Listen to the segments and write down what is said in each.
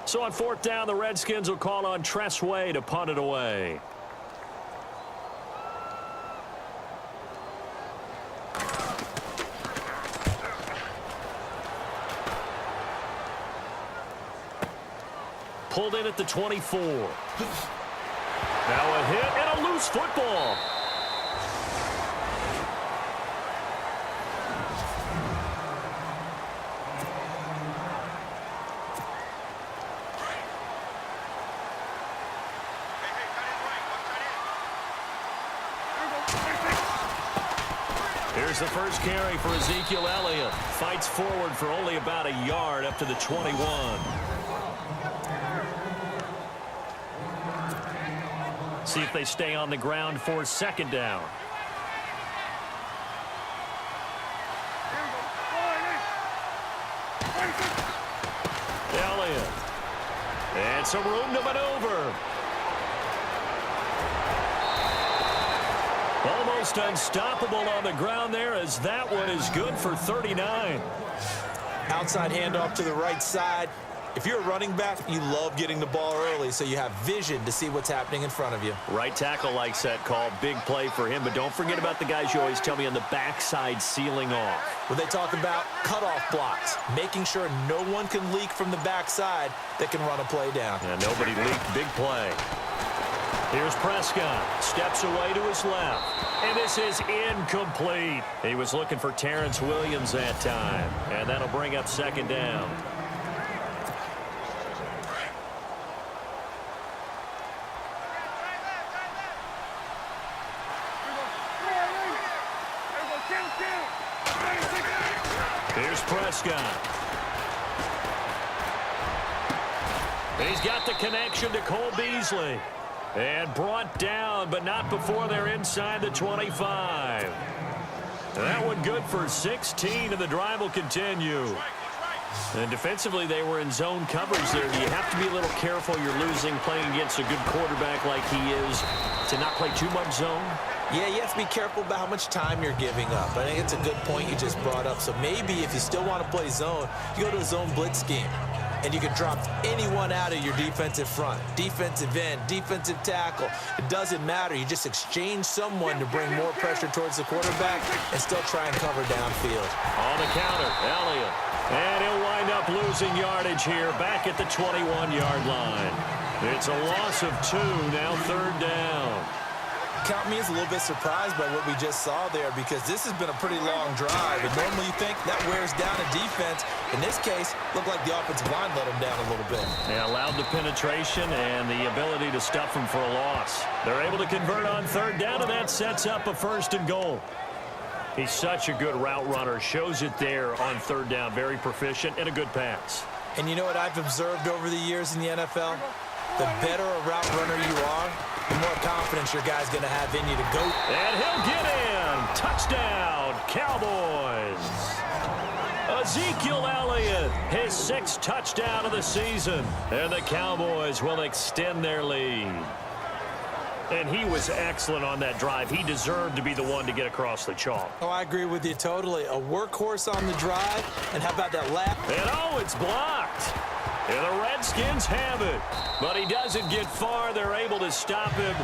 So on fourth down, the Redskins will call on Tressway to punt it away. Pulled in at the 24. Now a hit and a loose football. Here's the first carry for Ezekiel Elliott. Fights forward for only about a yard up to the 21. See if they stay on the ground for second down. Elliott. And some room to maneuver. Almost unstoppable on the ground there, as that one is good for 39. Outside handoff to the right side. If you're a running back, you love getting the ball early so you have vision to see what's happening in front of you. Right tackle likes that call. Big play for him, but don't forget about the guys you always tell me on the backside sealing off. When they talk about cutoff blocks, making sure no one can leak from the backside that can run a play down. Yeah, nobody leaked. Big play. Here's Prescott. Steps away to his left. And this is incomplete. He was looking for Terrence Williams that time. And that'll bring up second down. Here's Prescott. He's got the connection to Cole Beasley. And brought down, but not before they're inside the 25. That one good for 16, and the drive will continue. And defensively, they were in zone coverage there. Do you have to be a little careful? You're losing playing against a good quarterback like he is to not play too much zone? Yeah, you have to be careful about how much time you're giving up. I think it's a good point you just brought up. So maybe if you still want to play zone, you go to a zone blitz scheme. And you can drop anyone out of your defensive front, defensive end, defensive tackle. It doesn't matter. You just exchange someone to bring more pressure towards the quarterback and still try and cover downfield. On the counter, Elliott. And he'll wind up losing yardage here back at the 21-yard line. It's a loss of 2, now third down. Count me as a little bit surprised by what we just saw there, because this has been a pretty long drive, and normally you think that wears down a defense. In this case, looked like the offensive line let them down a little bit. Yeah, allowed the penetration and the ability to stuff them for a loss. They're able to convert on third down, and that sets up a first and goal. He's such a good route runner. Shows it there on third down. Very proficient and a good pass. And you know what I've observed over the years in the NFL? The better a route runner you are, the more confidence your guy's going to have in you to go. And he'll get in. Touchdown, Cowboys. Ezekiel Elliott, his 6th touchdown of the season. And the Cowboys will extend their lead. And he was excellent on that drive. He deserved to be the one to get across the chalk. Oh, I agree with you totally. A workhorse on the drive. And how about that lap? And oh, it's blocked. And the Redskins have it. But he doesn't get far. They're able to stop him.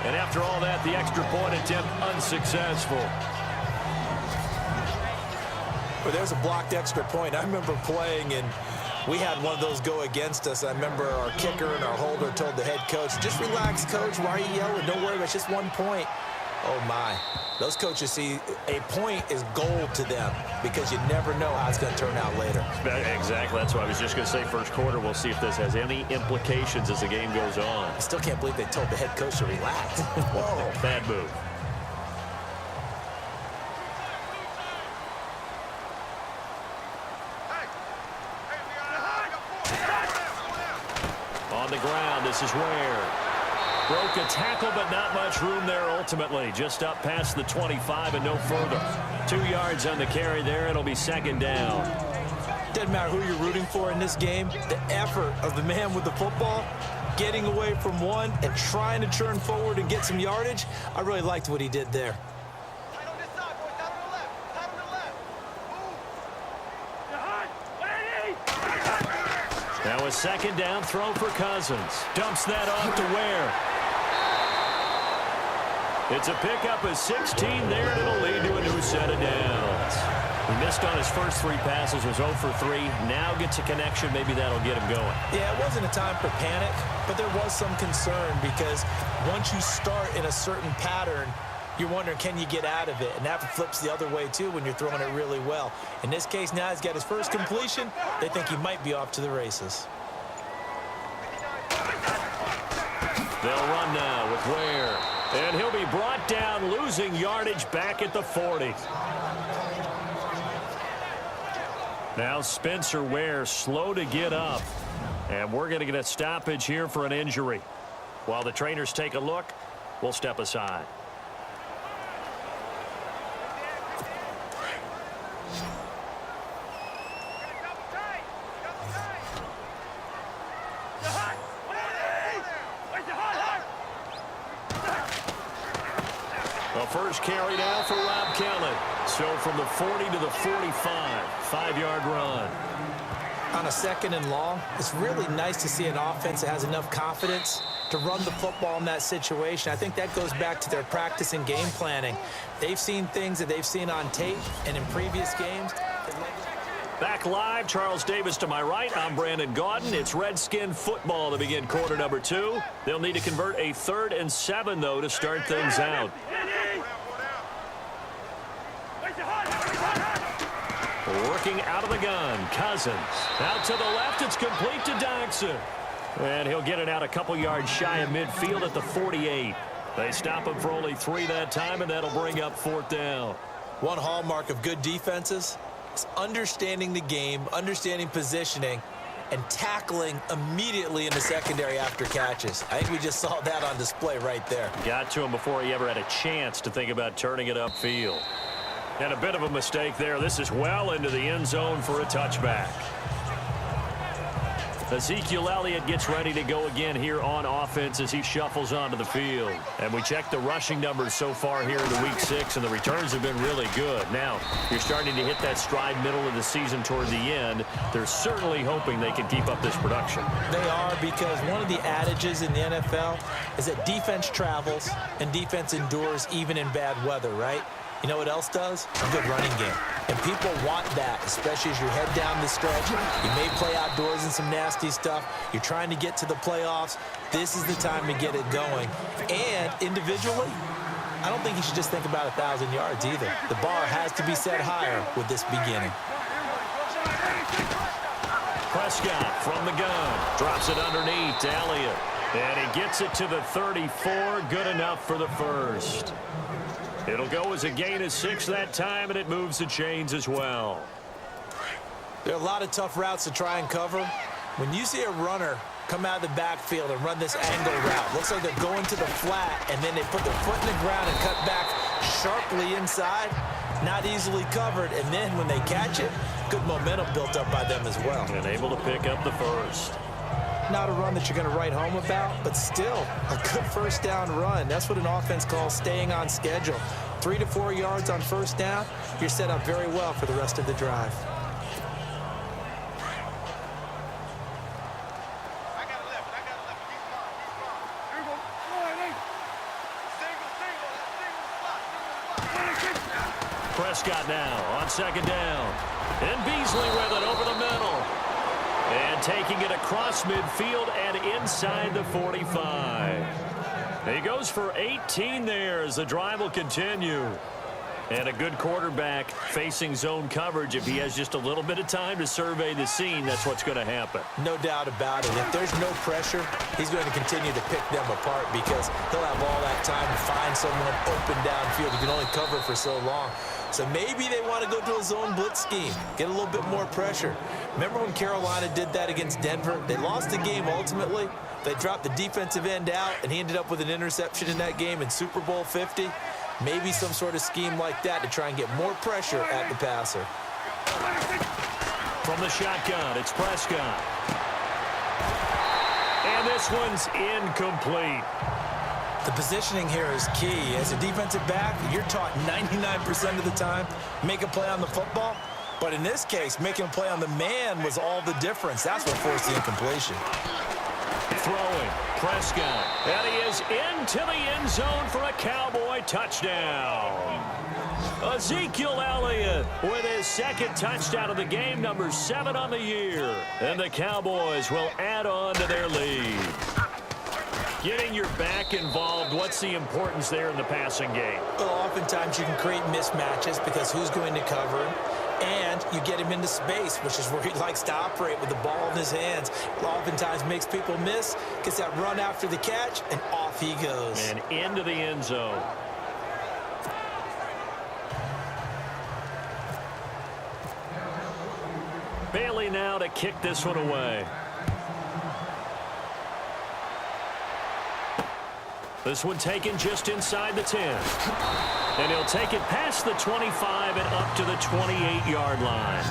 And after all that, the extra point attempt unsuccessful. Well, there's a blocked extra point. I remember playing, and we had one of those go against us. I remember our kicker and our holder told the head coach, just relax, coach. Why are you yelling? Don't worry, it's just 1 point. Oh, my. Those coaches see a point is gold to them because you never know how it's going to turn out later. Exactly. That's what I was just going to say. First quarter, we'll see if this has any implications as the game goes on. I still can't believe they told the head coach to relax. Whoa. Bad move. On the ground, this is Ware. Broke a tackle, but not much room there ultimately. Just up past the 25 and no further. 2 yards on the carry there. It'll be second down. Doesn't matter who you're rooting for in this game. The effort of the man with the football, getting away from one and trying to turn forward and get some yardage. I really liked what he did there. Now a second down throw for Cousins. Dumps that off to Ware. It's a pickup of 16 there, and it'll lead to a new set of downs. He missed on his first 3 passes, was 0 for 3. Now gets a connection. Maybe that'll get him going. Yeah, it wasn't a time for panic, but there was some concern because once you start in a certain pattern, you're wondering, can you get out of it? And that flips the other way, too, when you're throwing it really well. In this case, now he's got his first completion. They think he might be off to the races. They'll run now with Ware. And he'll be brought down, losing yardage back at the 40. Now Spencer Ware slow to get up. And we're going to get a stoppage here for an injury. While the trainers take a look, we'll step aside. First carry now for Rob Kelly. So from the 40 to the 45, 5-yard run. On a second and long, it's really nice to see an offense that has enough confidence to run the football in that situation. I think that goes back to their practice and game planning. They've seen things that they've seen on tape and in previous games. Back live, Charles Davis to my right. I'm Brandon Gaudin. It's Redskin football to begin quarter number 2. They'll need to convert a 3rd and 7, though, to start things out. Working out of the gun, Cousins. Out to the left, it's complete to Dodson. And he'll get it out a couple yards shy of midfield at the 48. They stop him for only 3 that time, and that'll bring up 4th down. One hallmark of good defenses is understanding the game, understanding positioning, and tackling immediately in the secondary after catches. I think we just saw that on display right there. Got to him before he ever had a chance to think about turning it upfield. And a bit of a mistake there. This is well into the end zone for a touchback. Ezekiel Elliott gets ready to go again here on offense as he shuffles onto the field. And we check the rushing numbers so far here in the week 6, and the returns have been really good. Now, you're starting to hit that stride middle of the season toward the end. They're certainly hoping they can keep up this production. They are, because one of the adages in the NFL is that defense travels and defense endures even in bad weather, right? You know what else does? A good running game. And people want that, especially as you head down the stretch. You may play outdoors in some nasty stuff. You're trying to get to the playoffs. This is the time to get it going. And individually, I don't think you should just think about 1,000 yards either. The bar has to be set higher with this beginning. Prescott from the gun. Drops it underneath to Elliott. And he gets it to the 34. Good enough for the first. It'll go as a gain of 6 that time, and it moves the chains as well. There are a lot of tough routes to try and cover. When you see a runner come out of the backfield and run this angle route, looks like they're going to the flat, and then they put their foot in the ground and cut back sharply inside, not easily covered, and then when they catch it, good momentum built up by them as well. And able to pick up the first. Not a run that you're going to write home about, but still a good first down run. That's what an offense calls staying on schedule. 3 to 4 yards on first down, you're set up very well for the rest of the drive. Prescott now on second down. And Beasley with it over the middle. And taking it across midfield and inside the 45. He goes for 18 there as the drive will continue. And a good quarterback facing zone coverage. If he has just a little bit of time to survey the scene, that's what's going to happen. No doubt about it. If there's no pressure, he's going to continue to pick them apart because he'll have all that time to find someone open downfield. You can only cover for so long. So maybe they want to go to a zone blitz scheme, get a little bit more pressure. Remember when Carolina did that against Denver? They lost the game ultimately. They dropped the defensive end out, and he ended up with an interception in that game in Super Bowl 50. Maybe some sort of scheme like that to try and get more pressure at the passer. From the shotgun, it's Prescott. And this one's incomplete. The positioning here is key. As a defensive back, you're taught 99% of the time, make a play on the football. But in this case, making a play on the man was all the difference. That's what forced the incompletion. Throwing, Prescott. And he is into the end zone for a Cowboy touchdown. Ezekiel Elliott with his second touchdown of the game, number 7 on the year. And the Cowboys will add on to their lead. Getting your back involved, what's the importance there in the passing game? Well, oftentimes you can create mismatches because who's going to cover him? And you get him into space, which is where he likes to operate with the ball in his hands. It oftentimes makes people miss, gets that run after the catch, and off he goes. And into the end zone. Bailey now to kick this one away. This one taken just inside the 10. And he'll take it past the 25 and up to the 28-yard line.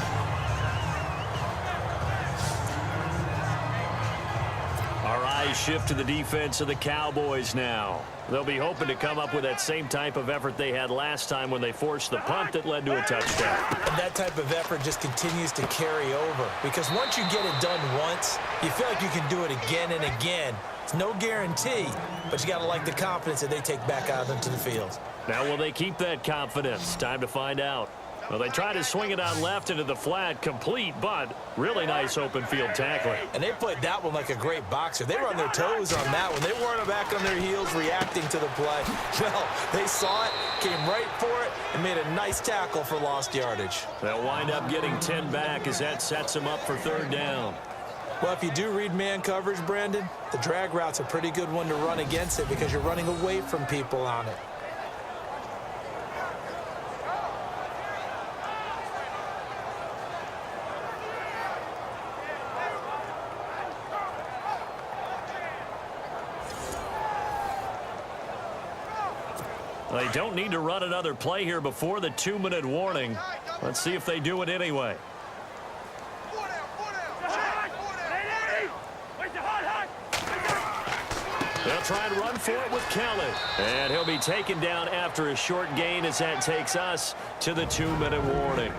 Our eyes shift to the defense of the Cowboys now. They'll be hoping to come up with that same type of effort they had last time when they forced the punt that led to a touchdown. And that type of effort just continues to carry over. Because once you get it done once, you feel like you can do it again and again. It's no guarantee, but you got to like the confidence that they take back out into the field. Now, will they keep that confidence? Time to find out. Well, they try to swing it out left into the flat, complete, but really nice open field tackling. And they played that one like a great boxer. They were on their toes on that one. They weren't back on their heels reacting to the play. No, they saw it, came right for it, and made a nice tackle for lost yardage. They'll wind up getting 10 back as that sets them up for 3rd down. Well, if you do read man coverage, Brandon, the drag route's a pretty good one to run against it because you're running away from people on it. They don't need to run another play here before the 2-minute warning. Let's see if they do it anyway. They'll try and run for it with Kelly. And he'll be taken down after a short gain as that takes us to the 2-minute warning.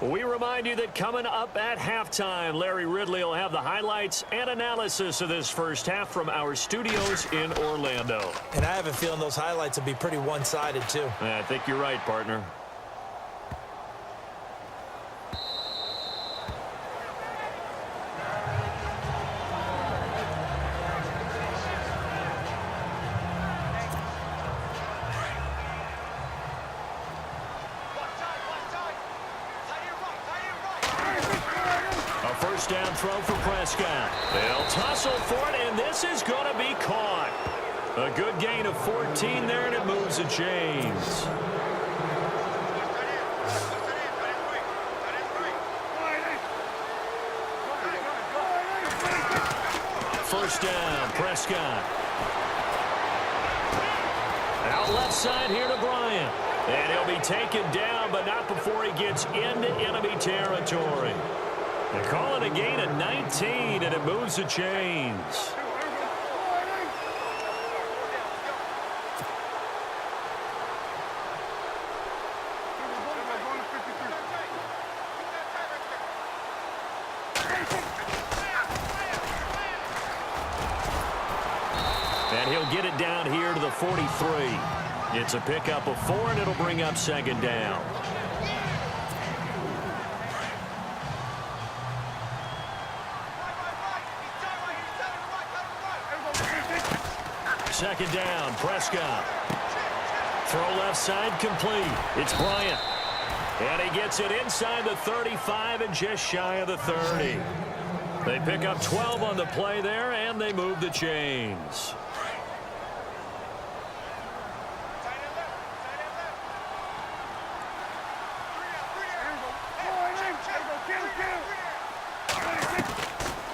We remind you that coming up at halftime, Larry Ridley will have the highlights and analysis of this first half from our studios in Orlando. And I have a feeling those highlights will be pretty one-sided, too. I think you're right, partner. First down throw for Prescott. They'll tussle for it, and this is going to be caught. A good gain of 14 there, and it moves the chains. First down, Prescott. Out left side here to Bryant. And he'll be taken down, but not before he gets into enemy territory. They call it a gain of 19, and it moves the chains. And he'll get it down here to the 43. It's a pickup of 4, and it'll bring up 2nd down. Second down, Prescott. Throw left side, complete. It's Bryant. And he gets it inside the 35 and just shy of the 30. They pick up 12 on the play there, and they move the chains.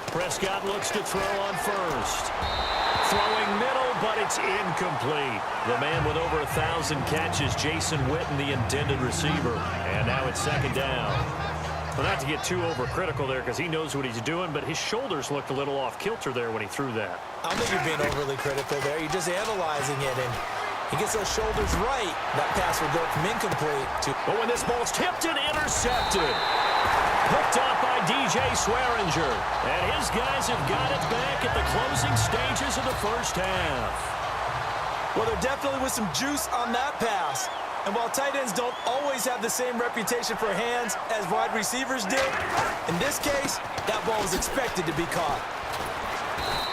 Prescott looks to throw on first. Throwing middle, but it's incomplete. The man with over 1,000 catches, Jason Witten, the intended receiver. And now it's 2nd down. Well, not to get too overcritical there because he knows what he's doing, but his shoulders looked a little off kilter there when he threw that. I don't think you're being overly critical there. You're just analyzing it, and he gets those shoulders right. That pass will go from incomplete to... But when this ball's tipped and intercepted. Picked up by DJ Swearinger. And his guys have got it back at the closing stages of the first half. Well, there definitely was some juice on that pass. And while tight ends don't always have the same reputation for hands as wide receivers do, in this case, that ball was expected to be caught.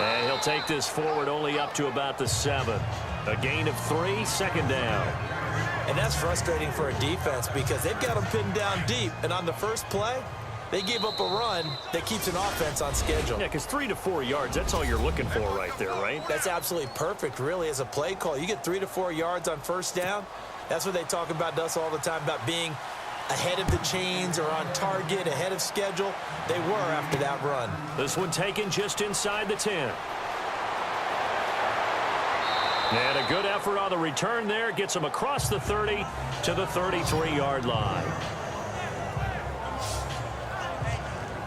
And he'll take this forward only up to about the 7. A gain of 3, second down. And that's frustrating for a defense because they've got them pinned down deep. And on the first play, they gave up a run that keeps an offense on schedule. Yeah, because 3 to 4 yards, that's all you're looking for right there, right? That's absolutely perfect, really, as a play call. You get 3 to 4 yards on first down. That's what they talk about to us all the time, about being ahead of the chains or on target, ahead of schedule. They were after that run. This one taken just inside the 10. And a good effort on the return there. Gets him across the 30 to the 33-yard line.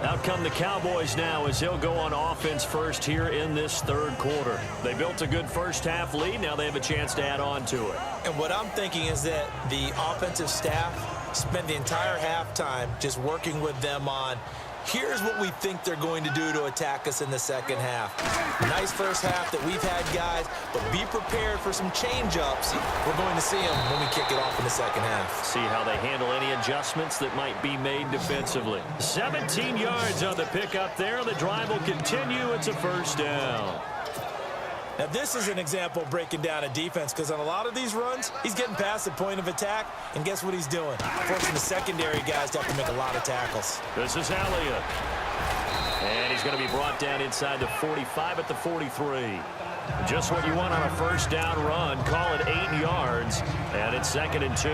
Out come the Cowboys now as they'll go on offense first here in this third quarter. They built a good first half lead. Now they have a chance to add on to it. And what I'm thinking is that the offensive staff spent the entire halftime just working with them on, here's what we think they're going to do to attack us in the second half. Nice first half that we've had, guys, but be prepared for some change-ups. We're going to see them when we kick it off in the second half. See how they handle any adjustments that might be made defensively. 17 yards on the pickup there. The drive will continue. It's a first down. Now, this is an example of breaking down a defense because on a lot of these runs, he's getting past the point of attack, and guess what he's doing? Forcing the secondary guys to have to make a lot of tackles. This is Elliott. And he's going to be brought down inside the 45 at the 43. Just what you want on a first down run. Call it 8 yards, and it's 2nd and 2.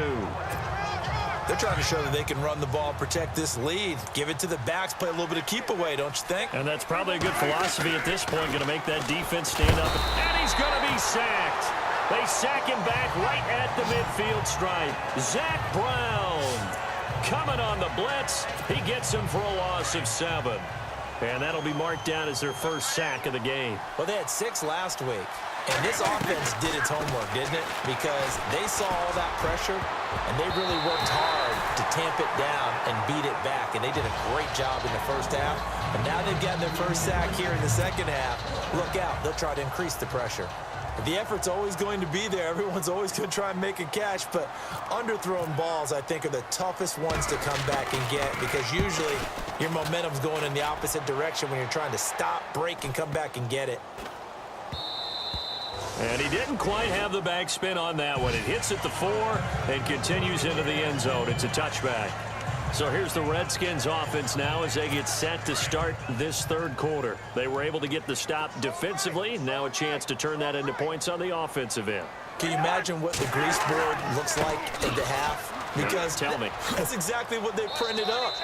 They're trying to show that they can run the ball, protect this lead, give it to the backs, play a little bit of keep away, don't you think? And that's probably a good philosophy at this point, going to make that defense stand up. And he's going to be sacked. They sack him back right at the midfield stripe. Zach Brown coming on the blitz. He gets him for a loss of 7. And that'll be marked down as their first sack of the game. Well, they had 6 last week. And this offense did its homework, didn't it? Because they saw all that pressure, and they really worked hard to tamp it down and beat it back. And they did a great job in the first half. And now they've gotten their first sack here in the second half. Look out. They'll try to increase the pressure. The effort's always going to be there. Everyone's always going to try and make a catch. But underthrown balls, I think, are the toughest ones to come back and get because usually your momentum's going in the opposite direction when you're trying to stop, break, and come back and get it. And he didn't quite have the backspin on that one. It hits at the 4 and continues into the end zone. It's a touchback. So here's the Redskins offense now as they get set to start this third quarter. They were able to get the stop defensively. Now a chance to turn that into points on the offensive end. Can you imagine what the grease board looks like at the half? Because tell me. That's exactly what they printed up.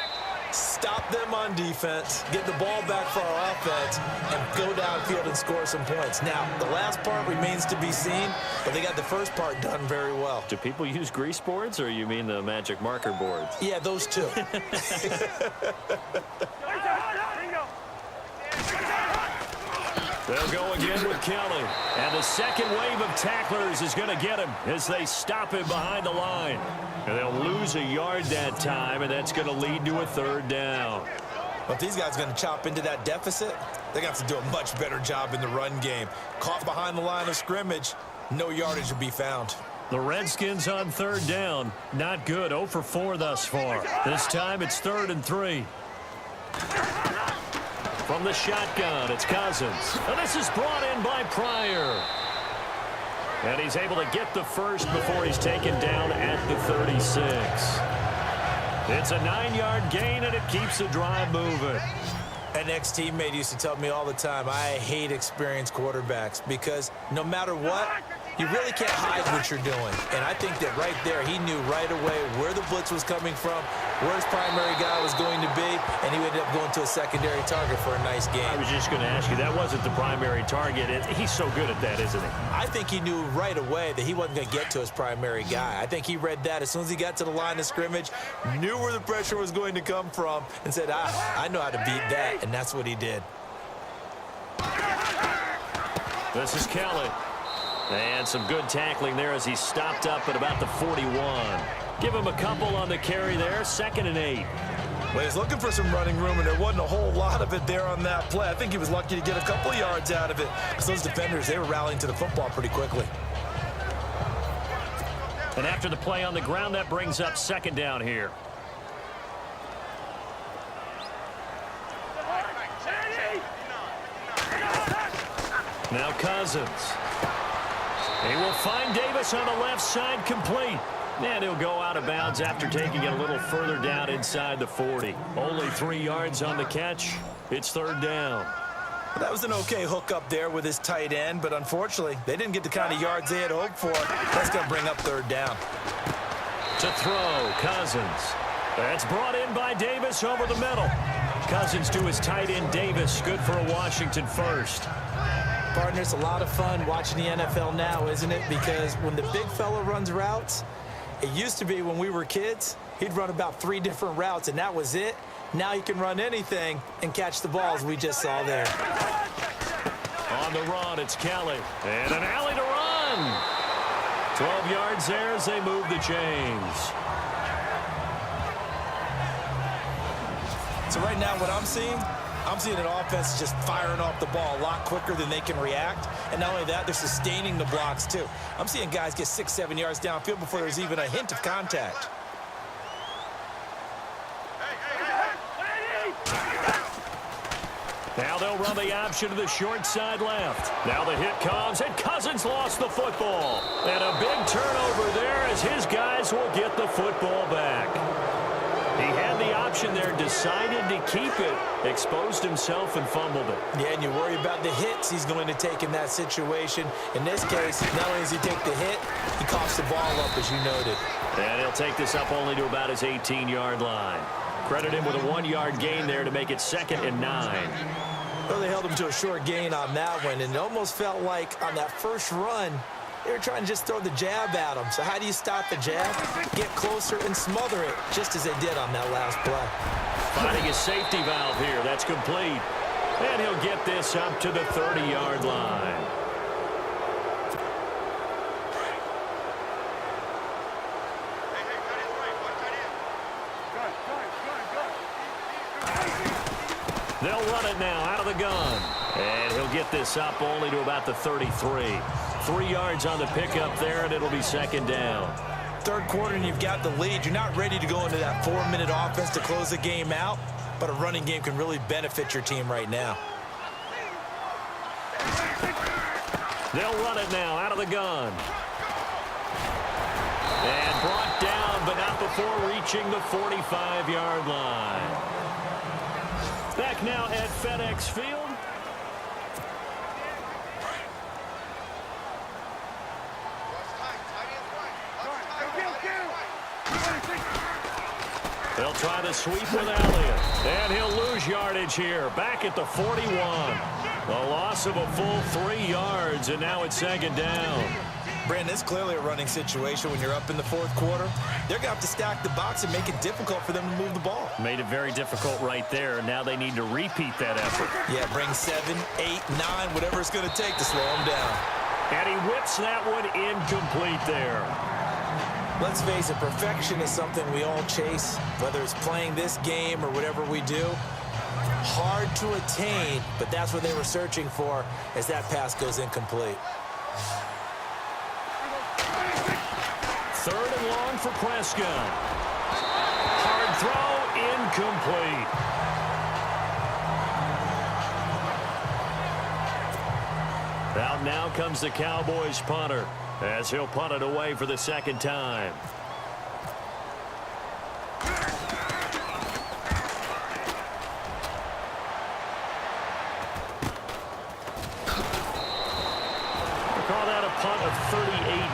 Stop them on defense, get the ball back for our offense, and go downfield and score some points. Now, the last part remains to be seen, but they got the first part done very well. Do people use grease boards, or you mean the magic marker boards? Yeah, those two. They'll go again with Kelly. And the second wave of tacklers is going to get him as they stop him behind the line. And they'll lose a yard that time, and that's going to lead to a third down. But these guys are going to chop into that deficit. They're going to have to do a much better job in the run game. Caught behind the line of scrimmage, no yardage will be found. The Redskins on third down. Not good. 0 for 4 thus far. This time it's 3rd and 3. From the shotgun, it's Cousins. And this is brought in by Pryor. And he's able to get the first before he's taken down at the 36. It's a 9-yard gain, and it keeps the drive moving. An ex-teammate used to tell me all the time, I hate experienced quarterbacks because no matter what, You really can't hide what you're doing. And I think that right there, he knew right away where the blitz was coming from, where his primary guy was going to be, and he ended up going to a secondary target for a nice game. I was just going to ask you, that wasn't the primary target. He's so good at that, isn't he? I think he knew right away that he wasn't going to get to his primary guy. I think he read that as soon as he got to the line of scrimmage, knew where the pressure was going to come from, and said, I know how to beat that, and that's what he did. This is Kelly. And some good tackling there as he stopped up at about the 41. Give him a couple on the carry there, 2nd and 8. Well, he's looking for some running room, and there wasn't a whole lot of it there on that play. I think he was lucky to get a couple yards out of it because those defenders, they were rallying to the football pretty quickly. And after the play on the ground, that brings up 2nd down here. Now Cousins. He will find Davis on the left side, complete. And he'll go out of bounds after taking it a little further down inside the 40. Only 3 yards on the catch. It's 3rd down. That was an okay hook up there with his tight end, but unfortunately, they didn't get the kind of yards they had hoped for. That's going to bring up 3rd down. To throw, Cousins. That's brought in by Davis over the middle. Cousins to his tight end, Davis. Good for a Washington first. Partner, it's a lot of fun watching the NFL now, isn't it? Because when the big fella runs routes, it used to be when we were kids, he'd run about 3 different routes, and that was it. Now he can run anything and catch the balls we just saw there. On the run, it's Kelly. And an alley to run. 12 yards there as they move the chains. So right now what I'm seeing an offense just firing off the ball a lot quicker than they can react. And not only that, they're sustaining the blocks too. I'm seeing guys get 6-7 yards downfield before there's even a hint of contact. Now they'll run the option to the short side left. Now the hit comes, and Cousins lost the football. And a big turnover there as his guys will get the football back. He had the option there, decided to keep it, exposed himself and fumbled it. Yeah, and you worry about the hits he's going to take in that situation. In this case, not only does he take the hit, he coughs the ball up, as you noted. And he'll take this up only to about his 18-yard line. Credit him with a 1-yard gain there to make it 2nd and 9. Well, they held him to a short gain on that one, and it almost felt like on that first run, they were trying to just throw the jab at him. So how do you stop the jab? Get closer and smother it, just as they did on that last play. Finding his safety valve here. That's complete. And he'll get this up to the 30-yard line. They'll run it now out of the gun. And he'll get this up only to about the 33. 3 yards on the pickup there, and it'll be 2nd down. Third quarter, and you've got the lead. You're not ready to go into that 4-minute offense to close the game out, but a running game can really benefit your team right now. They'll run it now out of the gun. And brought down, but not before reaching the 45-yard line. Back now at FedEx Field. They'll try the sweep with Elliott. And he'll lose yardage here. Back at the 41. A loss of a full 3 yards, and now it's 2nd down. Brandon, it's clearly a running situation when you're up in the 4th quarter. They're going to have to stack the box and make it difficult for them to move the ball. Made it very difficult right there. Now they need to repeat that effort. Yeah, bring 7, 8, 9, whatever it's going to take to slow them down. And he whips that one incomplete there. Let's face it, perfection is something we all chase, whether it's playing this game or whatever we do. Hard to attain, but that's what they were searching for as that pass goes incomplete. 3rd and long for Prescott. Hard throw, incomplete. Out now comes the Cowboys punter as he'll punt it away for the 2nd time. Call that a punt of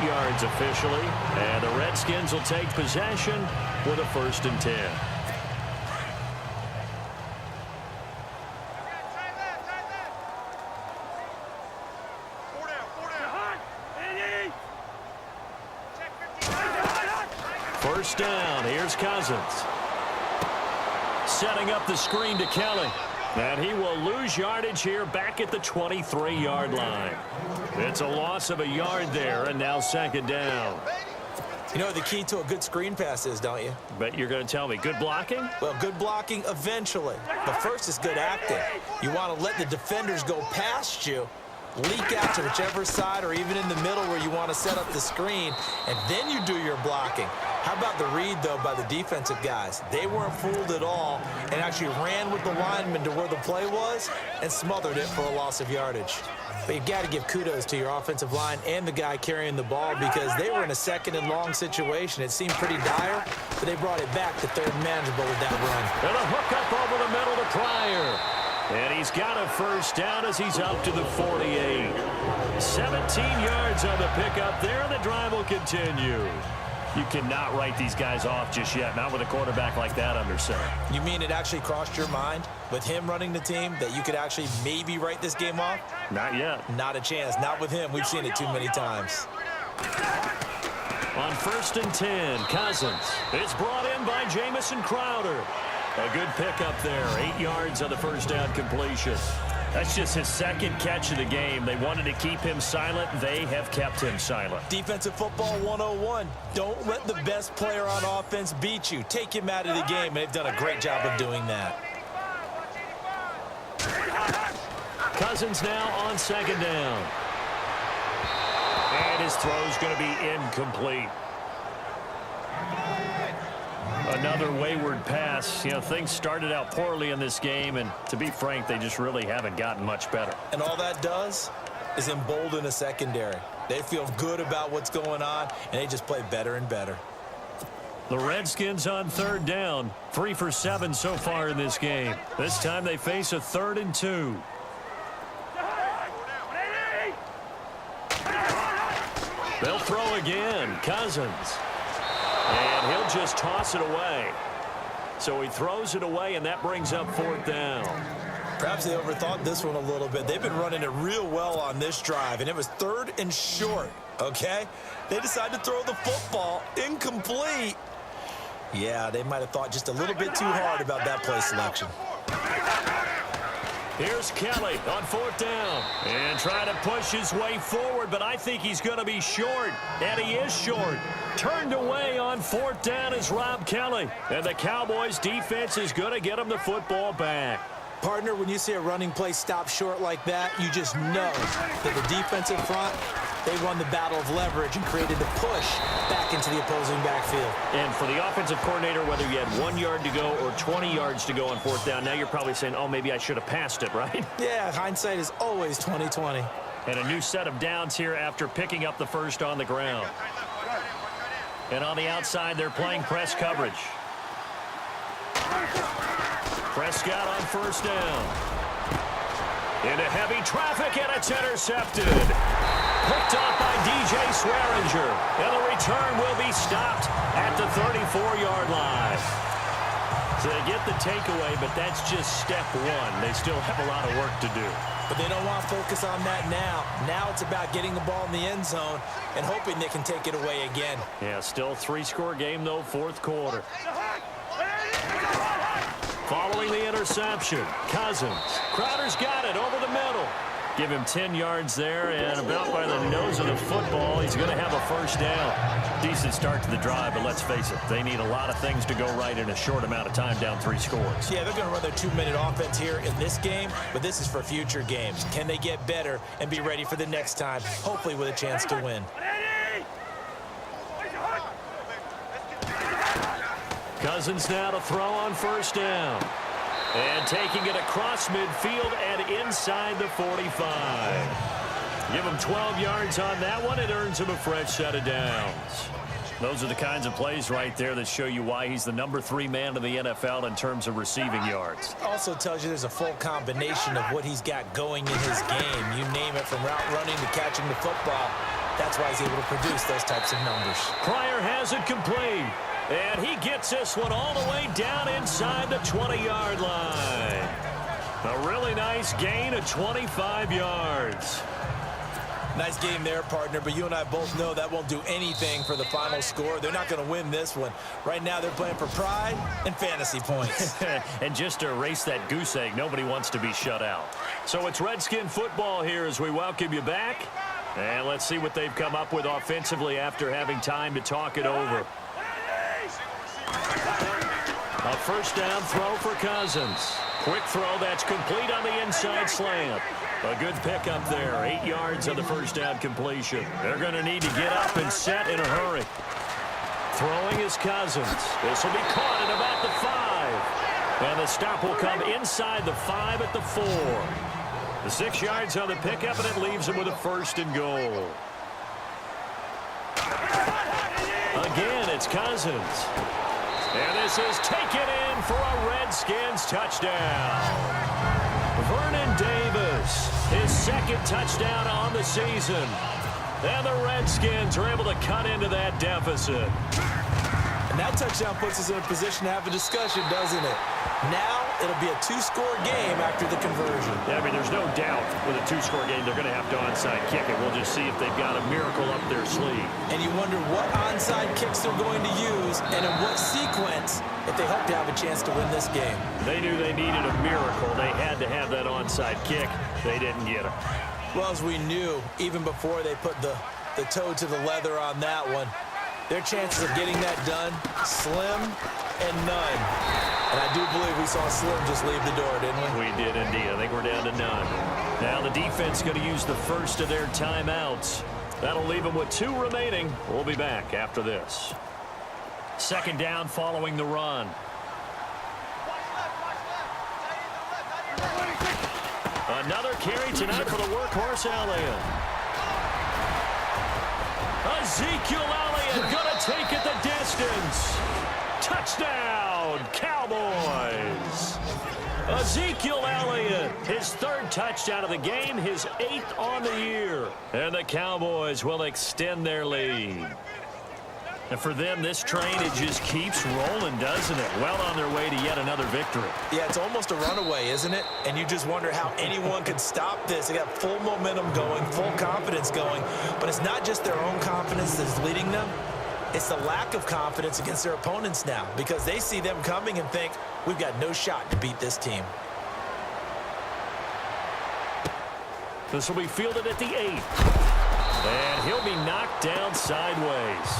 yards officially. And the Redskins will take possession with a 1st and 10. First down. Here's Cousins. Setting up the screen to Kelly. And he will lose yardage here back at the 23-yard line. It's a loss of a yard there, and now 2nd down. You know what the key to a good screen pass is, don't you? But you're going to tell me, good blocking? Well, good blocking eventually. But first is good acting. You want to let the defenders go past you, leak out to whichever side or even in the middle where you want to set up the screen, and then you do your blocking. How about the read, though, by the defensive guys? They weren't fooled at all and actually ran with the lineman to where the play was and smothered it for a loss of yardage. But you got to give kudos to your offensive line and the guy carrying the ball because they were in a 2nd and long situation. It seemed pretty dire, but they brought it back to 3rd and manageable with that run. And a hook up over the middle to Pryor. And he's got a 1st down as he's up to the 48. 17 yards on the pickup there, and the drive will continue. You cannot write these guys off just yet, not with a quarterback like that under center. You mean it actually crossed your mind with him running the team that you could actually maybe write this game off? Not yet. Not a chance. Not with him. We've seen it too many times. On 1st and 10, Cousins. It's brought in by Jamison Crowder. A good pickup there. 8 yards on the 1st down completion. That's just his 2nd catch of the game. They wanted to keep him silent. They have kept him silent. Defensive football 101. Don't let the best player on offense beat you. Take him out of the game, and they've done a great job of doing that. Cousins now on 2nd down. And his throw's going to be incomplete. Another wayward pass. You know, things started out poorly in this game, and to be frank, they just really haven't gotten much better. And all that does is embolden a secondary. They feel good about what's going on, and they just play better and better. The Redskins on 3rd down. 3 for 7 so far in this game. This time they face a 3rd and 2. They'll throw again. Cousins. And he'll just toss it away. So he throws it away, and that brings up 4th down. Perhaps they overthought this one a little bit. They've been running it real well on this drive, and it was 3rd and short, okay? They decided to throw the football incomplete. Yeah, they might have thought just a little bit too hard about that play selection. Here's Kelly on 4th down. And trying to push his way forward, but I think he's going to be short. And he is short. Turned away on 4th down is Rob Kelly. And the Cowboys defense is going to get him the football back. Partner, when you see a running play stop short like that, you just know that the defensive front, they won the battle of leverage and created the push back into the opposing backfield. And for the offensive coordinator, whether you had 1 yard to go or 20 yards to go on 4th down, now you're probably saying, oh, maybe I should have passed it, right? Yeah, hindsight is always 20/20. And a new set of downs here after picking up the 1st on the ground. And on the outside, they're playing press coverage. Prescott on 1st down. Into heavy traffic, and it's intercepted. Picked off by DJ Swearinger. And the return will be stopped at the 34-yard line. So they get the takeaway, but that's just step 1. They still have a lot of work to do. But they don't want to focus on that now. Now it's about getting the ball in the end zone and hoping they can take it away again. Yeah, still 3-score game, though, 4th quarter. Following the interception, Cousins. Crowder's got it over the middle. Give him 10 yards there, and about by the nose of the football, he's going to have a 1st down. Decent start to the drive, but let's face it, they need a lot of things to go right in a short amount of time, down 3 scores. Yeah, they're going to run their 2-minute offense here in this game, but this is for future games. Can they get better and be ready for the next time, hopefully with a chance to win? Cousins now to throw on 1st down. And taking it across midfield and inside the 45. Give him 12 yards on that one. It earns him a fresh set of downs. Those are the kinds of plays right there that show you why he's the number 3 man in the NFL in terms of receiving yards. Also tells you there's a full combination of what he's got going in his game. You name it, from route running to catching the football. That's why he's able to produce those types of numbers. Pryor has it complete. And he gets this one all the way down inside the 20-yard line. A really nice gain of 25 yards. Nice game there, partner, but you and I both know that won't do anything for the final score. They're not going to win this one. Right now, they're playing for pride and fantasy points. And just to erase that goose egg, nobody wants to be shut out. So it's Redskin football here as we welcome you back. And let's see what they've come up with offensively after having time to talk it over. A first down throw for Cousins. Quick throw that's complete on the inside slant. A good pickup there. 8 yards on the first down completion. They're going to need to get up and set in a hurry. Throwing is Cousins. This will be caught at about the 5. And the stop will come inside the 5 at the 4. The 6 yards on the pickup, and it leaves him with a first and goal. Again, it's Cousins. And this is taken in for a Redskins touchdown. Vernon Davis, his second touchdown on the season. And the Redskins are able to cut into that deficit. And that touchdown puts us in a position to have a discussion, doesn't it? Now it'll be a 2-score game after the conversion. Yeah, I mean, there's no doubt with a 2-score game they're going to have to onside kick it. We'll just see if they've got a miracle up their sleeve. And you wonder what onside kicks they're going to use and in what sequence if they hope to have a chance to win this game. They knew they needed a miracle. They had to have that onside kick. They didn't get it. Well, as we knew, even before they put the toe to the leather on that one, their chances of getting that done, slim and none. And I do believe we saw Slim just leave the door, didn't we? We did indeed. I think we're down to none. Now the defense going to use the first of their timeouts. That'll leave them with 2 remaining. We'll be back after this. Second down following the run. Another carry tonight for the workhorse Elliott. Ezekiel Elliott going to take it the distance. Touchdown, Cowboys. Ezekiel Elliott, his 3rd touchdown of the game, his 8th on the year. And the Cowboys will extend their lead. And for them, this train, it just keeps rolling, doesn't it? Well on their way to yet another victory. Yeah, it's almost a runaway, isn't it? And you just wonder how anyone could stop this. They got full momentum going, full confidence going. But it's not just their own confidence that's leading them. It's the lack of confidence against their opponents now because they see them coming and think, we've got no shot to beat this team. This will be fielded at the 8. And he'll be knocked down sideways.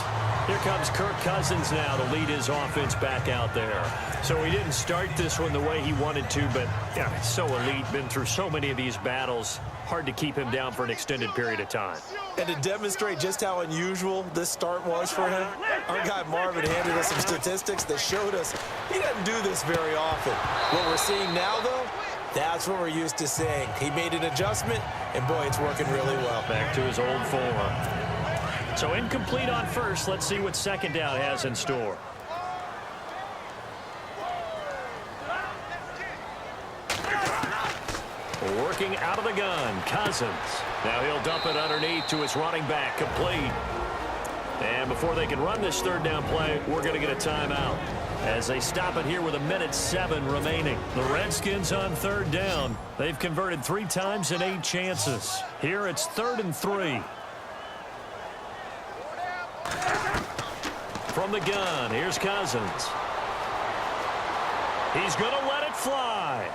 Here comes Kirk Cousins now to lead his offense back out there. So he didn't start this one the way he wanted to, but yeah, so elite, been through so many of these battles. Hard to keep him down for an extended period of time. And to demonstrate just how unusual this start was for him, our guy Marvin handed us some statistics that showed us he doesn't do this very often. What we're seeing now, though, that's what we're used to seeing. He made an adjustment, and boy, it's working really well. Back to his old form. So incomplete on first. Let's see what second down has in store. Working out of the gun, Cousins. Now he'll dump it underneath to his running back, complete. And before they can run this 3rd down play, we're going to get a timeout as they stop it here with 1:07 remaining. The Redskins on 3rd down. They've converted 3 times in 8 chances. Here it's 3rd and 3. From the gun, here's Cousins. He's going to let it fly.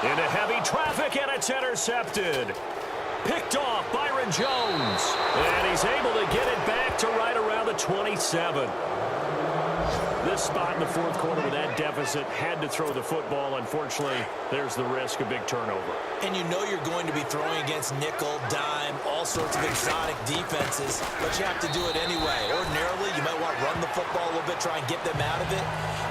Into heavy traffic, and it's intercepted. Picked off Byron Jones. And he's able to get it back to right around the 27. This spot in the 4th quarter with that deficit had to throw the football. Unfortunately, there's the risk of big turnover. And you know you're going to be throwing against nickel, dime, all sorts of exotic defenses, but you have to do it anyway. Ordinarily, you might want to run the football a little bit, try and get them out of it.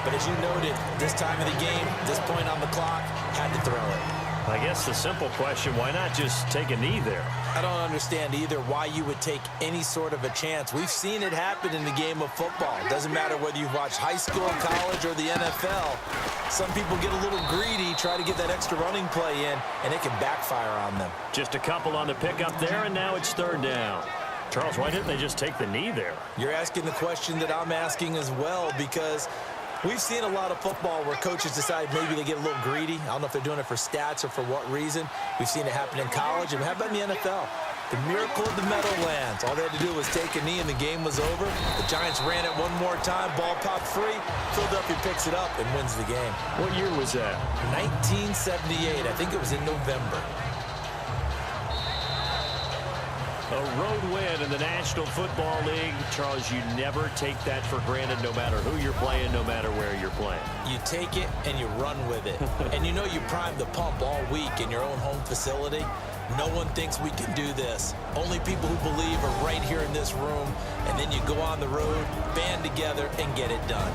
But as you noted, this time of the game, this point on the clock, had to throw it. I guess the simple question, why not just take a knee there? I don't understand either why you would take any sort of a chance. We've seen it happen in the game of football. It doesn't matter whether you've watched high school, college, or the NFL. Some people get a little greedy, try to get that extra running play in, and it can backfire on them. Just a couple on the pickup there, and now it's third down. Charles, why didn't they just take the knee there? You're asking the question that I'm asking as well, because we've seen a lot of football where coaches decide maybe they get a little greedy. I don't know if they're doing it for stats or for what reason. We've seen it happen in college, and how about in the NFL? The miracle of the Meadowlands. All they had to do was take a knee, and the game was over. The Giants ran it one more time. Ball popped free. Philadelphia picks it up and wins the game. What year was that? 1978. I think it was in November. A road win in the National Football League. Charles, you never take that for granted no matter who you're playing, no matter where you're playing. You take it and you run with it. And you know you primed the pump all week in your own home facility. No one thinks we can do this. Only people who believe are right here in this room. And then you go on the road, band together, and get it done.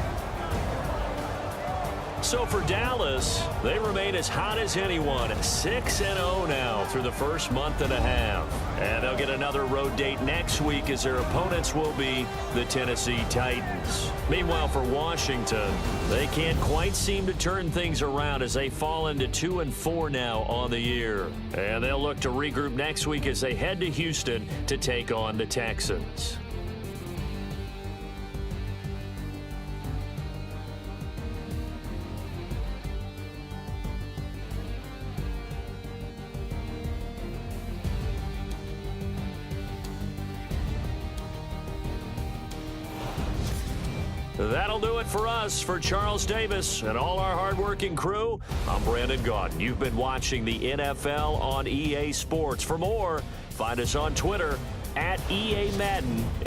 So for Dallas, they remain as hot as anyone, 6-0 now through the first month and a half. And they'll get another road date next week as their opponents will be the Tennessee Titans. Meanwhile, for Washington, they can't quite seem to turn things around as they fall into 2-4 now on the year. And they'll look to regroup next week as they head to Houston to take on the Texans. That'll do it for us. For Charles Davis and all our hardworking crew, I'm Brandon Gaudin. You've been watching the NFL on EA Sports. For more, find us on Twitter @EA Madden.